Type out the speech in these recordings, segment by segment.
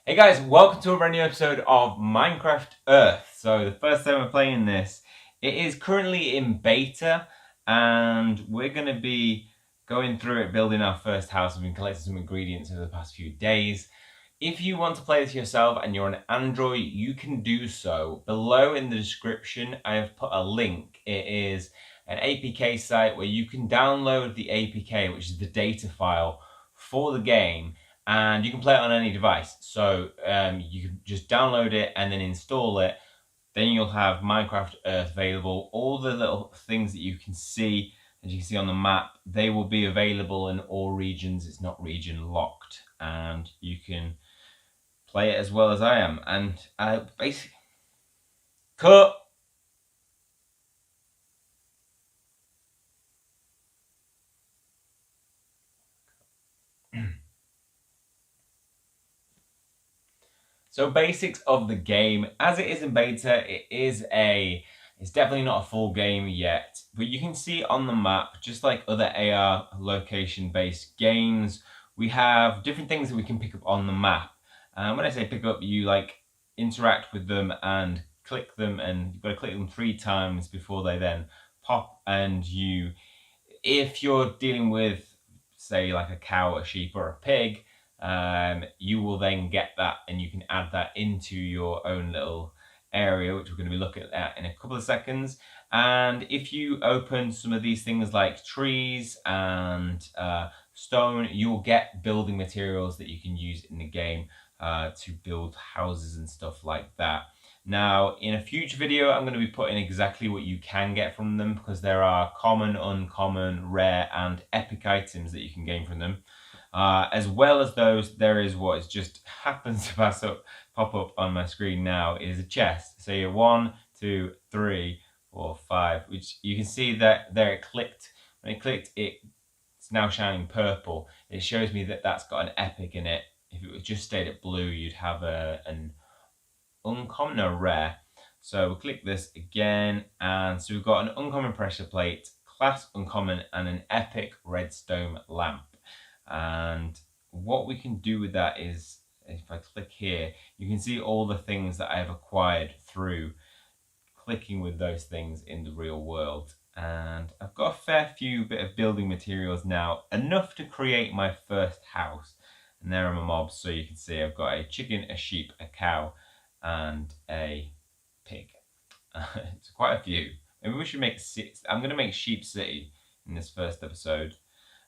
Hey guys, welcome to a brand new episode of Minecraft Earth. So the first time we're playing this, it is currently in beta and we're going to be going through it, building our first house. We've been collecting some ingredients over the past few days. If you want to play this yourself and you're on Android, you can do so. Below in the description, I have put a link. It is an APK site where you can download the APK, which is the data file for the game, and you can play it on any device. So you can just download it and then install it. Then you'll have Minecraft Earth available. All the little things that you can see, as you can see on the map, they will be available in all regions. It's not region locked, and you can play it as well as I am. And basically, cut. So basics of the game, as it is in beta, it's definitely not a full game yet, but you can see on the map, just like other AR location-based games, we have different things that we can pick up on the map. When I say pick up, you like interact with them and click them, and you've got to click them 3 times before they then pop, and if you're dealing with, say, like a cow, a sheep, or a pig, you will then get that and you can add that into your own little area, which we're going to be looking at in a couple of seconds. And if you open some of these things like trees and stone, you'll get building materials that you can use in the game to build houses and stuff like that. Now, in a future video, I'm going to be putting exactly what you can get from them, because there are common, uncommon, rare, and epic items that you can gain from them. As well as those, there is what is just happens to pop up on my screen now is a chest. So you're 1, 2, 3, 4, 5, which you can see that there it clicked. When it clicked, it's now shining purple. It shows me that that's got an epic in it. If it was just stayed at blue, you'd have an uncommon or rare. So we'll click this again, and so we've got an uncommon pressure plate, class uncommon, and an epic redstone lamp. And what we can do with that is, if I click here, you can see all the things that I have acquired through clicking with those things in the real world. And I've got a fair few bit of building materials now, enough to create my first house. And there are my mobs, so you can see I've got a chicken, a sheep, a cow, and a pig. It's quite a few. Maybe we should make 6. I'm going to make Sheep City in this first episode.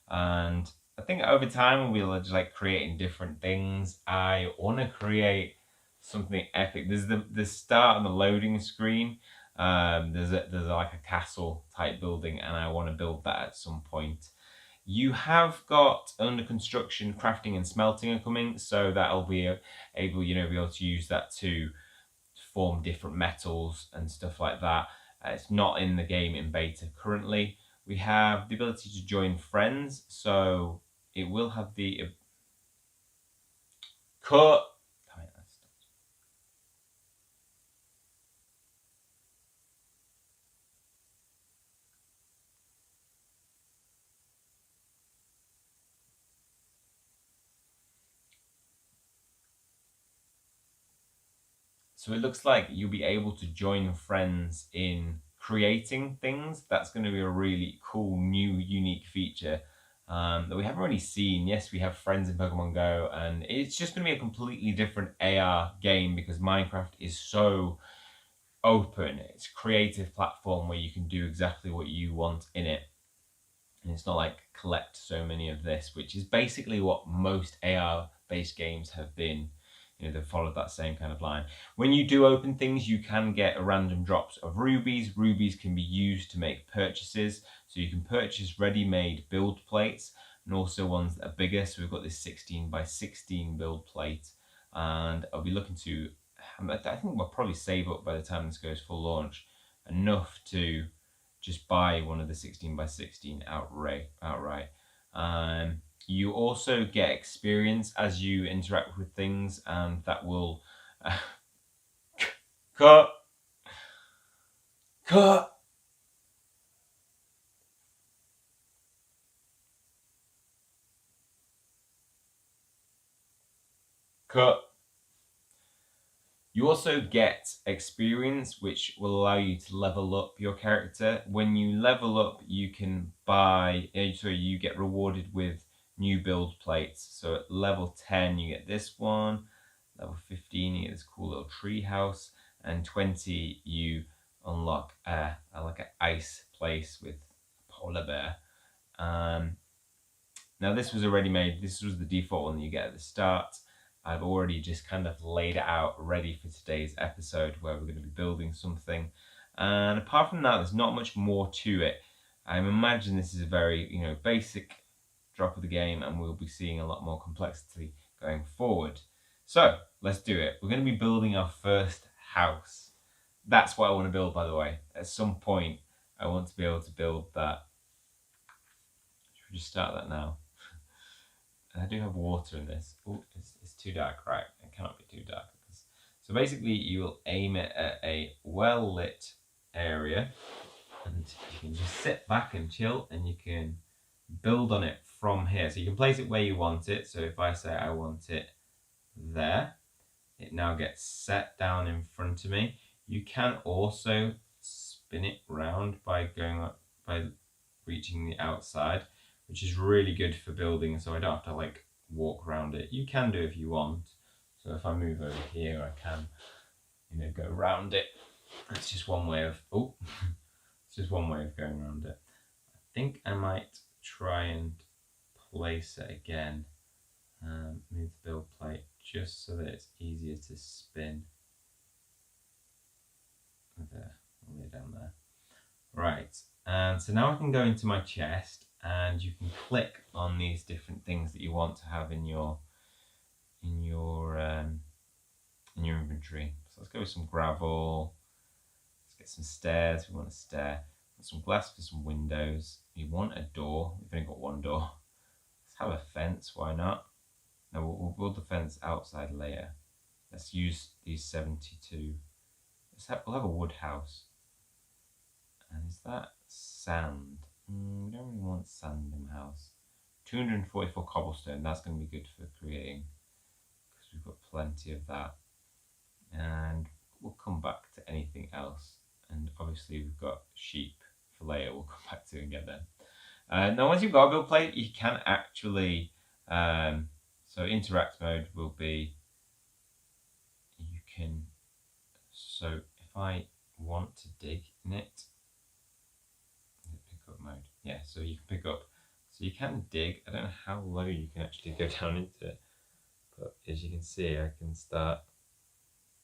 And I think over time we'll be just like creating different things. I want to create something epic. There's the start on the loading screen. There's like a castle type building, and I want to build that at some point. You have got under construction crafting and smelting are coming, so that'll be able be able to use that to form different metals and stuff like that. It's not in the game in beta currently. We have the ability to join friends, so it will have the cut. So it looks like you'll be able to join friends in creating things. That's going to be a really cool, new, unique feature that we haven't really seen. Yes, we have friends in Pokemon Go, and it's just going to be a completely different AR game because Minecraft is so open. It's a creative platform where you can do exactly what you want in it. And it's not like collect so many of this, which is basically what most AR-based games have been. They've followed that same kind of line. When you do open things, you can get random drops of rubies. Rubies can be used to make purchases. So you can purchase ready-made build plates and also ones that are bigger. So we've got this 16 by 16 build plate. And I'll be looking to, I think we'll probably save up by the time this goes full launch, enough to just buy one of the 16 by 16 outright. You also get experience as you interact with things, and that will cut. You also get experience, which will allow you to level up your character. When you level up, you can buy, you get rewarded with new build plates. So at level 10, you get this one. Level 15, you get this cool little tree house. And 20, you unlock like an ice place with a polar bear. Now this was already made. This was the default one that you get at the start. I've already just kind of laid it out ready for today's episode where we're going to be building something. And apart from that, there's not much more to it. I imagine this is a very, basic drop of the game, and we'll be seeing a lot more complexity going forward. So let's do it. We're going to be building our first house. That's what I want to build, by the way. At some point, I want to be able to build that. Should we just start that now? I do have water in this. Oh, it's too dark, right? It cannot be too dark. So basically, you will aim it at a well-lit area, and you can just sit back and chill, and you can build on it from here. So you can place it where you want it. So if I say I want it there, it now gets set down in front of me. You can also spin it round by reaching the outside, which is really good for building, so I don't have to walk around it. You can do if you want. So if I move over here, I can, go around it. It's just one way of it's just one way of going around it. I think I might try and place it again. Move the build plate just so that it's easier to spin. There, I'll lay it down there. Right, and so now I can go into my chest, and you can click on these different things that you want to have in your inventory. So let's go with some gravel. Let's get some stairs. We want a stair. Some glass for some windows. You want a door. We've only got one door. Let's have a fence. Why not? No, we'll build the fence outside later. Let's use these 72. We'll have a wood house. And is that sand? We don't really want sand in the house. 244 cobblestone, that's going to be good for creating, because we've got plenty of that. And we'll come back to anything else. And obviously we've got sheep for later, we'll come back to and get them. Now once you've got a build plate, you can actually, so interact mode will be, so if I want to dig in it, pick up mode. Yeah, so you can pick up. So you can dig. I don't know how low you can actually go down into it, but as you can see, I can start.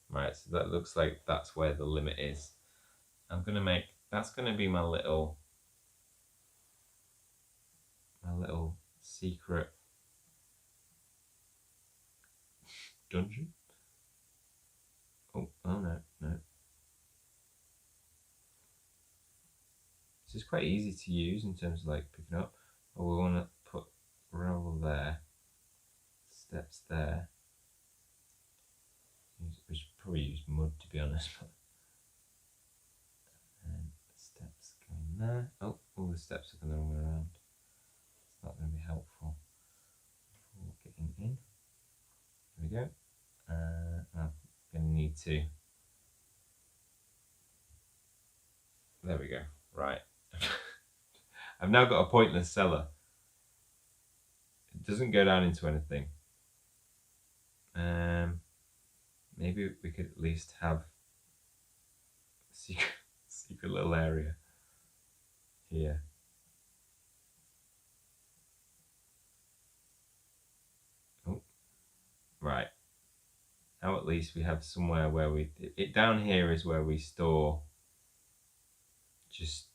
Right, so that looks like that's where the limit is. That's gonna be my little secret dungeon. Oh no. This is quite easy to use in terms of picking up. Oh, we want to put gravel there, steps there. We should probably use mud, to be honest. And steps going there. Oh, all the steps are going the wrong way around. It's not going to be helpful for getting in. There we go. I'm going to need to. There we go. Right. I've now got a pointless cellar. It doesn't go down into anything. Maybe we could at least have a secret little area here. Oh, right. Now at least we have somewhere where down here is where we store just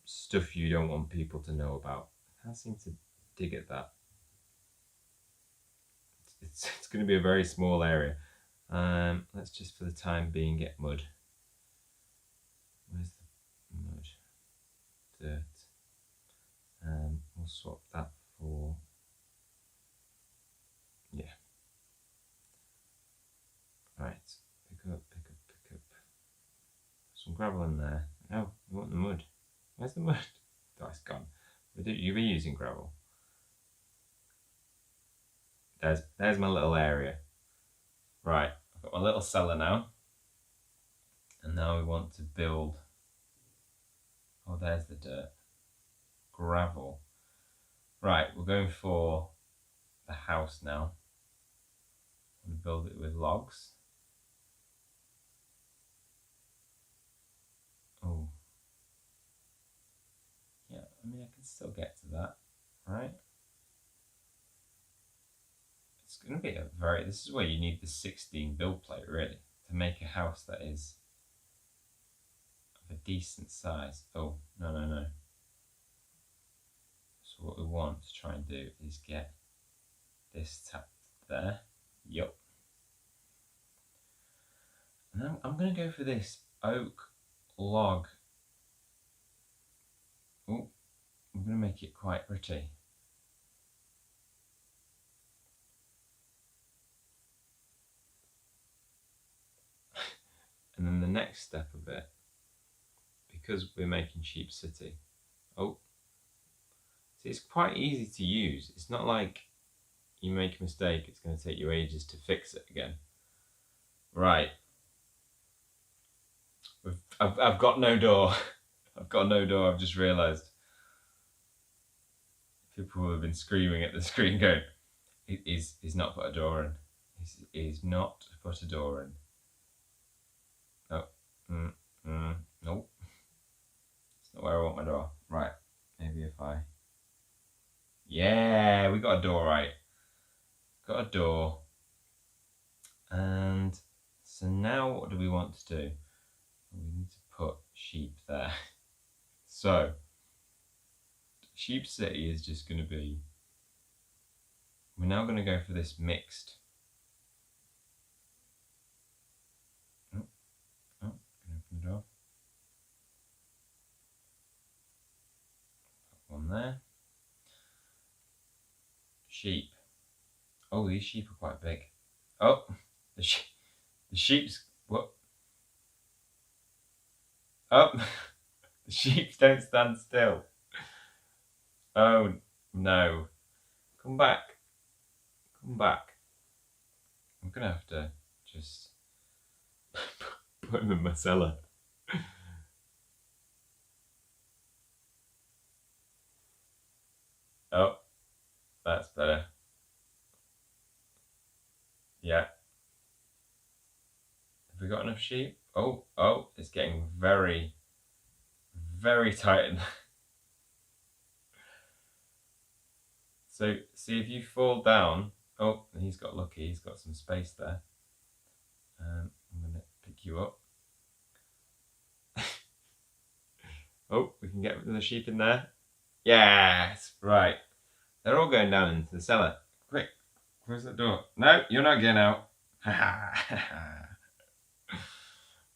stuff you don't want people to know about. I can't seem to dig at that. It's going to be a very small area. Let's just for the time being get mud. Where's the mud? Dirt. We'll swap that for, yeah. Right, pick up. Some gravel in there. Oh, we want the mud. Where's the mud? Oh, it's gone. You'll be using gravel. There's my little area. Right, I've got my little cellar now. And now we want to build. Oh, there's the dirt. Gravel. Right, we're going for the house now. I'm going to build it with logs. Oh. Yeah, I mean, I can still get to that, right? It's going to be a very... This is where you need the 16 build plate, really, to make a house that is of a decent size. Oh, no. So what we want to try and do is get this tapped there. Yup. And I'm going to go for this oak log. Oh, I'm going to make it quite pretty. And then the next step of it, because we're making Sheep City. Oh, see, it's quite easy to use. It's not like you make a mistake, it's going to take you ages to fix it again. Right. I've got no door. I've got no door, I've just realised. People will have been screaming at the screen going, he's not put a door in. He's not put a door in. Oh, nope. It's not where I want my door. Right, maybe if I... Yeah, we got a door right. Got a door. And so now what do we want to do? We need to put sheep there. So, Sheep City is just going to be... We're now going to go for this mixed. Oh, can I open the door? Put one there. Sheep. Oh, these sheep are quite big. Oh, the sheep's... What? Oh, the sheep don't stand still. Oh, no. Come back. Come back. I'm going to have to just put them in my cellar. Oh, that's better. Yeah. Have we got enough sheep? Oh, it's getting very, very tight. So, see if you fall down. Oh, he's got lucky. He's got some space there. I'm going to pick you up. Oh, we can get the sheep in there. Yes, right. They're all going down into the cellar. Quick, close the door. No, you're not getting out.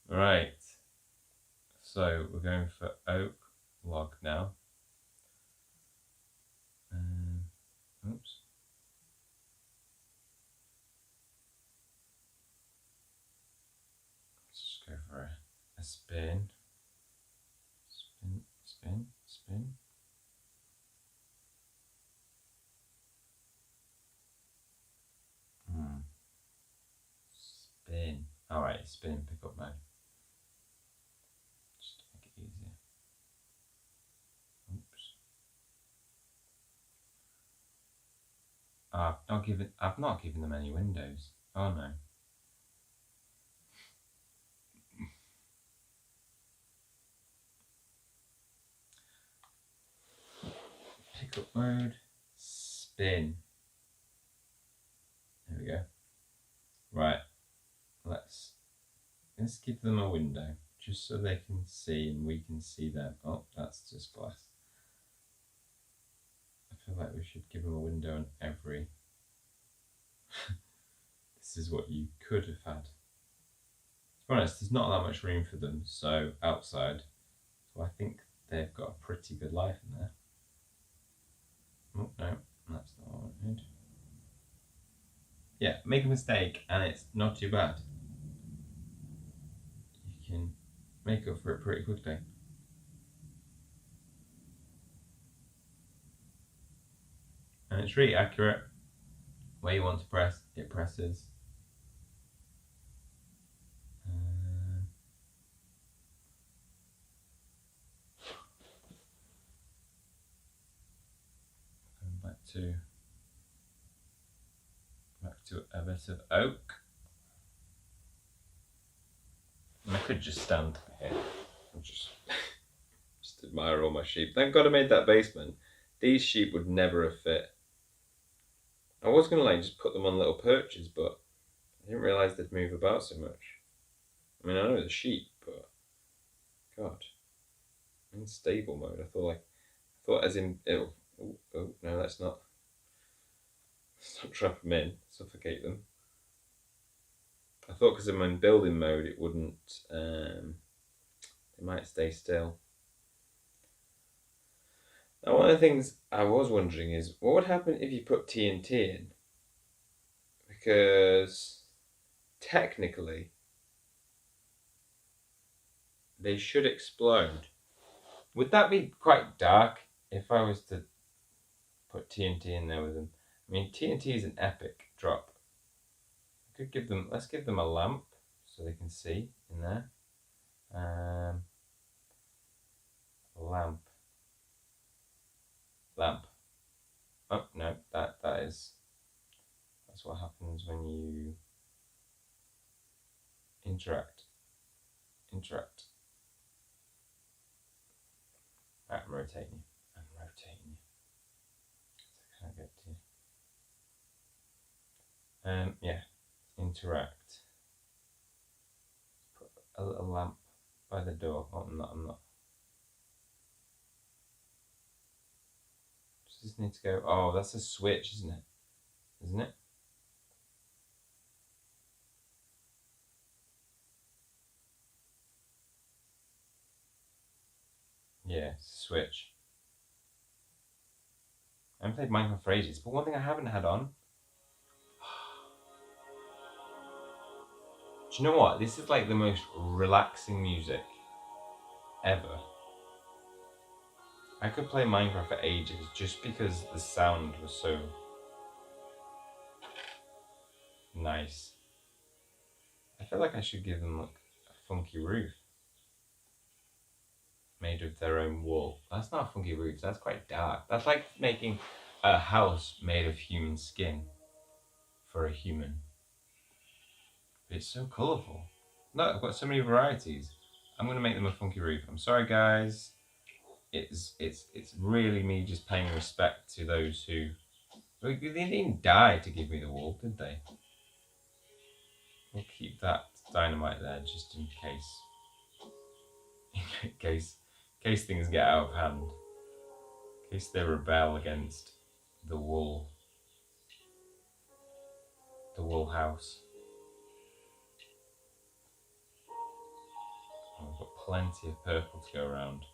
Right. So we're going for oak log now. Oops. Let's just go for a spin. Spin. Spin. Alright, spin, pick up mode. Just to make it easier. Oops. I've not given them any windows. Oh no. Pick up mode. Spin. There we go. Right. Let's give them a window, just so they can see and we can see them. Oh, that's just glass. I feel like we should give them a window on every... This is what you could have had. To be honest, there's not that much room for them, so outside. So I think they've got a pretty good life in there. Oh, no, that's not what I wanted. Yeah, make a mistake and it's not too bad. You can make up for it pretty quickly. And it's really accurate. Where you want to press, it presses. to a bit of oak. And I could just stand here and just admire all my sheep. Thank God I made that basement. These sheep would never have fit. I was gonna like just put them on little perches, but I didn't realise they'd move about so much. I mean, I know the sheep, but God, in stable mode. I thought as in it'll. Oh no, that's not. Let's not trap them in, suffocate them. I thought because I'm in building mode, it wouldn't. They might stay still. Now, one of the things I was wondering is what would happen if you put TNT in? Because technically, they should explode. Would that be quite dark if I was to put TNT in there with them? I mean, TNT is an epic drop. I could give them. Let's give them a lamp so they can see in there. Lamp. Oh no, that's what happens when you interact. Right, I'm rotating you. So I can't get to you. Yeah, interact. Put a little lamp by the door. Oh, I'm not. Just need to go. Oh, that's a switch, isn't it? Yeah, it's a switch. I haven't played Minecraft for ages, but one thing I haven't had on. Do you know what? This is like the most relaxing music ever. I could play Minecraft for ages just because the sound was so nice. I feel like I should give them like a funky roof made of their own wool. That's not a funky roof, that's quite dark. That's like making a house made of human skin for a human. But it's so colourful. Look, I've got so many varieties. I'm gonna make them a funky roof. I'm sorry guys. It's really me just paying respect to those who they didn't die to give me the wool, did they? We'll keep that dynamite there just in case. In case things get out of hand. In case they rebel against the wool house. Oh, we've got plenty of purple to go around.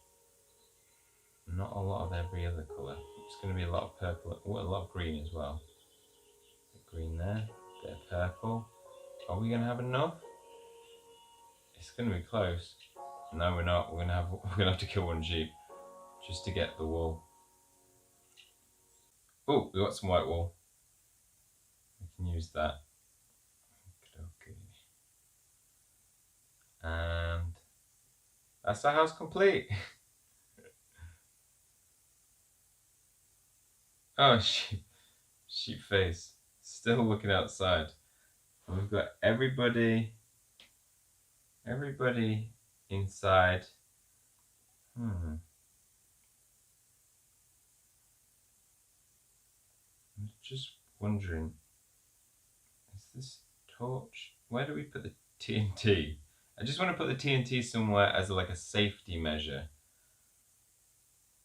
Not a lot of every other colour. It's going to be a lot of purple. Oh, a lot of green as well. Green there, bit of purple. Are we going to have enough? It's going to be close. No, we're not. We're going to have to kill one sheep just to get the wool. Oh, we got some white wool. We can use that. Okay. And that's our house complete. Oh, sheep face. Still looking outside. And we've got everybody inside. I'm just wondering, is this torch? Where do we put the TNT? I just want to put the TNT somewhere as like a safety measure.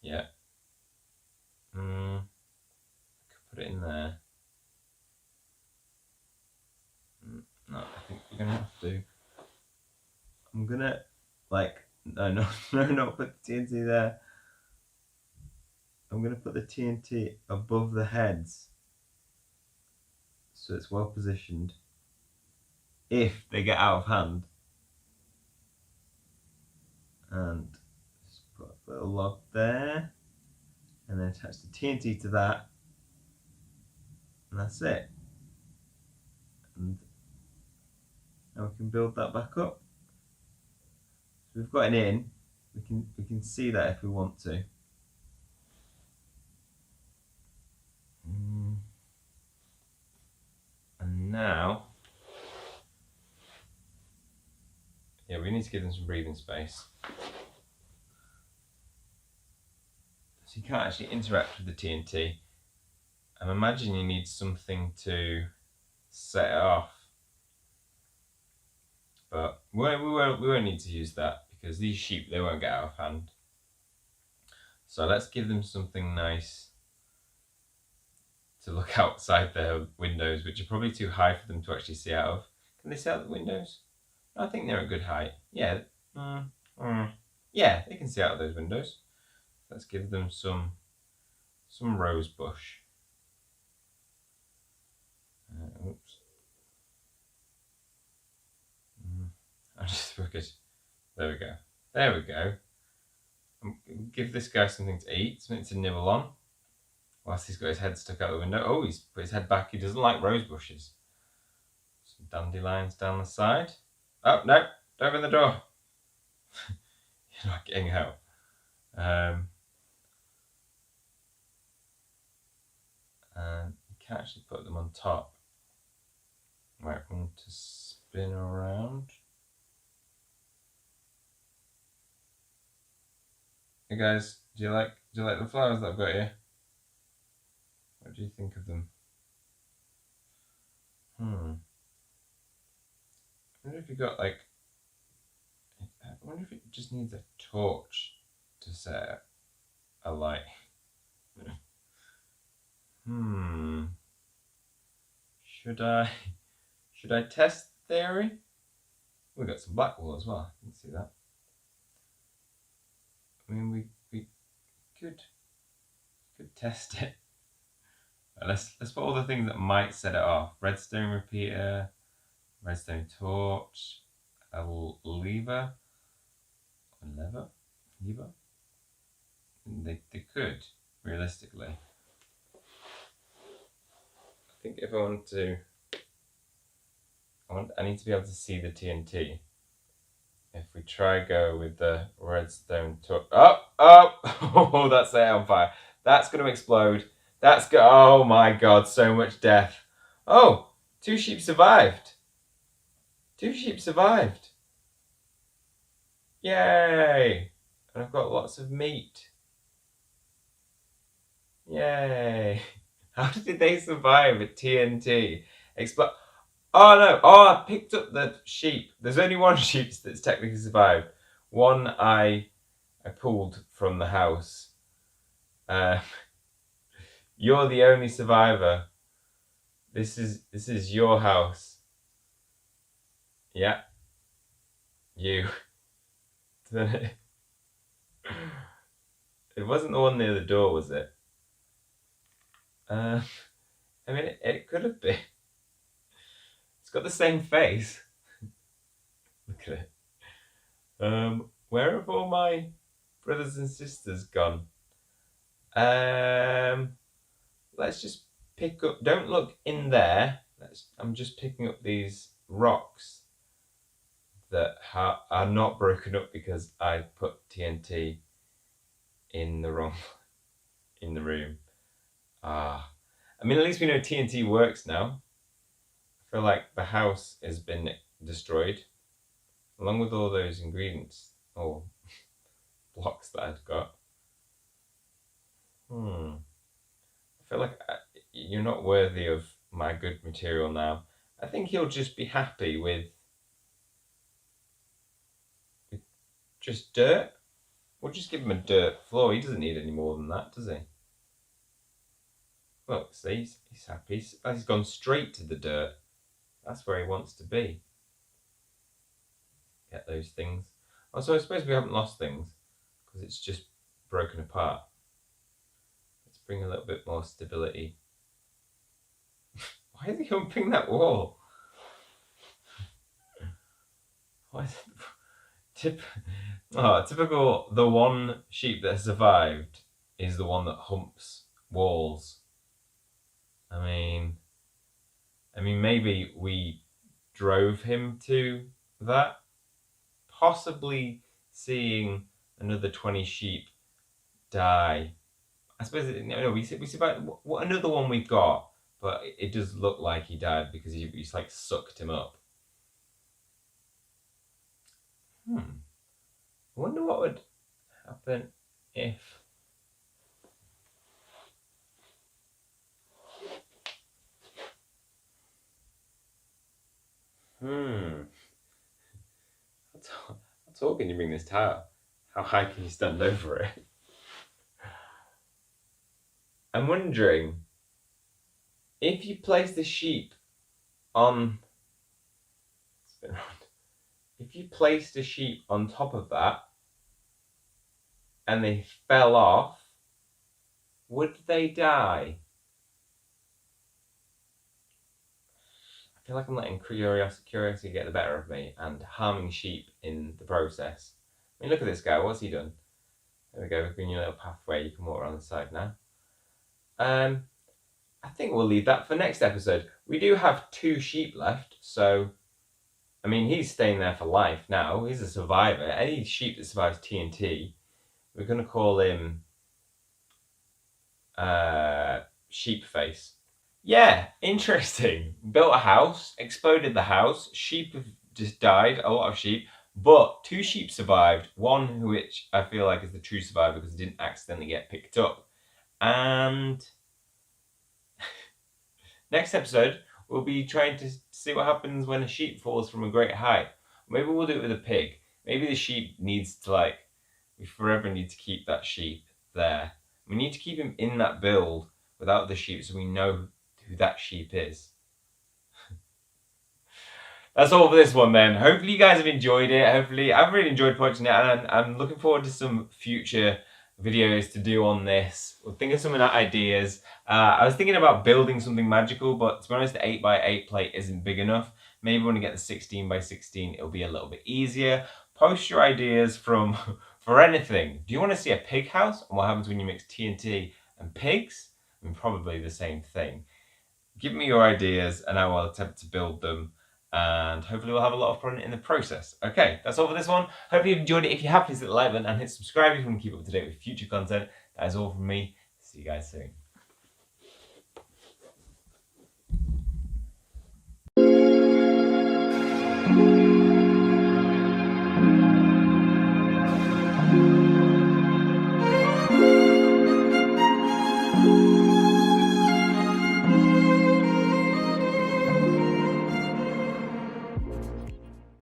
Yeah. I could put it in there. No, I think we're gonna have to. I'm gonna no, not put the TNT there. I'm gonna put the TNT above the heads, so it's well positioned. If they get out of hand, and just put a little log there, and then attach the TNT to that, and that's it. And now we can build that back up. So we've got an in. We can see that if we want to. now, yeah, we need to give them some breathing space. So you can't actually interact with the TNT. I'm imagining you need something to set it off. But we won't need to use that because these sheep, they won't get out of hand. So let's give them something nice to look outside their windows, which are probably too high for them to actually see out of. Can they see out the windows? I think they're a good height. Yeah. Yeah, they can see out of those windows. Let's give them some rose bush. Oops. I just forget. There we go. There we go. Give this guy something to eat, something to nibble on, whilst he's got his head stuck out the window. Oh, he's put his head back. He doesn't like rose bushes. Some dandelions down the side. Oh, no, don't open the door. You're not getting out. And you can actually put them on top. Might want to spin around. Hey guys, do you like the flowers that I've got here? What do you think of them? I wonder if you got I wonder if it just needs a torch to set a light. Should I test the theory? We've got some black wool as well. You can see that. I mean, we could test it. Let's put all the things that might set it off. Redstone repeater, redstone torch, a lever. They could, realistically. I think if I need to be able to see the TNT. If we try go with the redstone torch, oh, that's set on fire. That's going to explode. Oh my god, so much death. Oh, 2 sheep survived. 2 sheep survived. Yay! And I've got lots of meat. Yay! How did they survive a TNT? Oh no! Oh, I picked up the sheep. There's only 1 sheep that's technically survived. One I pulled from the house. You're the only survivor. This is your house. Yeah. You. It wasn't the one near the door, was it? I mean, it could have been. It's got the same face. Look at it. Where have all my brothers and sisters gone? Let's just pick up. Don't look in there. I'm just picking up these rocks that are not broken up because I put TNT in the room. I mean, at least we know TNT works now. I feel like the house has been destroyed, along with all those ingredients or blocks that I've got. I feel like you're not worthy of my good material now. I think he'll just be happy with just dirt. We'll just give him a dirt floor. He doesn't need any more than that, does he? Look, see, he's happy. He's gone straight to the dirt. That's where he wants to be. Get those things. Oh, so I suppose we haven't lost things because it's just broken apart. Let's bring a little bit more stability. Why is he humping that wall? Why is it... typical. The 1 sheep that survived is the one that humps walls. I mean, maybe we drove him to that. Possibly seeing another 20 sheep die. I suppose we survived. What another one we've got, but it does look like he died because he's like sucked him up. I wonder what would happen if... How tall can you bring this tower? How high can you stand over it? I'm wondering if you place the sheep on... Spin around. If you placed a sheep on top of that and they fell off, would they die? I feel like I'm letting curiosity get the better of me and harming sheep in the process. I mean, look at this guy. What's he done? There we go. We've given you a little pathway. You can walk around the side now. I think we'll leave that for next episode. We do have 2 sheep left, so... I mean, he's staying there for life now. He's a survivor. Any sheep that survives TNT, we're going to call him Sheepface. Yeah, interesting. Built a house, exploded the house. Sheep have just died, a lot of sheep. But 2 sheep survived. One which I feel like is the true survivor because it didn't accidentally get picked up. And next episode, we'll be trying to see what happens when a sheep falls from a great height. Maybe we'll do it with a pig. Maybe the sheep needs to we forever need to keep that sheep there. We need to keep him in that build without the sheep so we know who that sheep is. That's all for this one then. Hopefully you guys have enjoyed it. Hopefully I've really enjoyed watching it, and I'm looking forward to some future videos to do on this. We'll think of some ideas. I was thinking about building something magical, but to be honest, the 8x8 plate isn't big enough. Maybe when I get the 16x16, it'll be a little bit easier. Post your ideas for anything. Do you want to see a pig house? And what happens when you mix TNT and pigs? I mean, probably the same thing. Give me your ideas and I will attempt to build them. And hopefully we'll have a lot of fun in the process. Okay, that's all for this one. Hopefully you've enjoyed it. If you have, please hit the like button and hit subscribe if you want to keep up to date with future content. That is all from me. See you guys soon.